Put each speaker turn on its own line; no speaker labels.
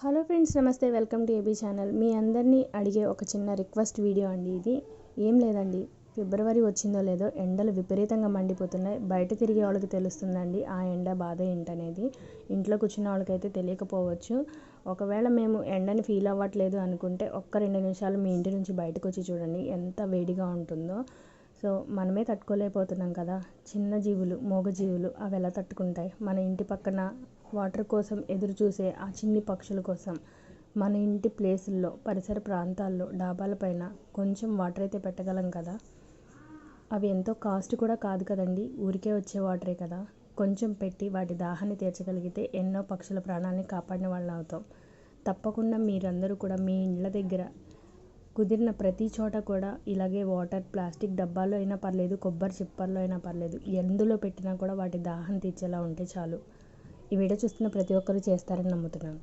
Hello friends, namaste. Welcome to AB channel. మీ అందరినీ అడిగే ఒక చిన్న రిక్వెస్ట్ వీడియో అండి ఇది. ఏం లేదండి, ఫిబ్రవరి వచ్చిందో లేదో ఎండలు విపరీతంగా మండిపోతున్నాయి. బయట తిరిగే వాళ్ళకి తెలుస్తుందండి ఆ ఎండ బాధ ఏంటనేది. ఇంట్లో కూర్చున్న వాళ్ళకైతే తెలియకపోవచ్చు. ఒకవేళ మేము ఎండని ఫీల్ అవ్వట్లేదు అనుకుంటే ఒక్క 2 నిమిషాలు మీ ఇంటి నుంచి బయటకు వచ్చి చూడండి ఎంత వేడిగా ఉంటుందో. సో మనమే తట్టుకోలేకపోతున్నాం కదా. చిన్న జీవులు, మూగజీవులు అవి ఎలా తట్టుకుంటాయి? మన ఇంటి పక్కన వాటర్ కోసం ఎదురు చూసే ఆ చిన్ని పక్షుల కోసం మన ఇంటి ప్లేసుల్లో, పరిసర ప్రాంతాల్లో, డాబాలపైన కొంచెం వాటర్ అయితే పెట్టగలం కదా. అవి ఎంతో కాస్ట్ కూడా కాదు కదండి, ఊరికే వచ్చే వాటరే కదా. కొంచెం పెట్టి వాటి దాహాన్ని తీర్చగలిగితే ఎన్నో పక్షుల ప్రాణాలని కాపాడిన వాళ్ళం అవుతాం. తప్పకుండా మీరందరూ కూడా మీ ఇళ్ళ దగ్గర కుదిరిన ప్రతి చోట కూడా ఇలాగే వాటర్ ప్లాస్టిక్ డబ్బాల్లో అయినా పర్లేదు, కొబ్బరి చిప్పల్లో అయినా పర్లేదు, ఎందులో పెట్టినా కూడా వాటి దాహం తీర్చేలా ఉంటే చాలు. ఈ వీడియో చూస్తున్న ప్రతి ఒక్కరూ చేస్తారని నమ్ముతున్నాను.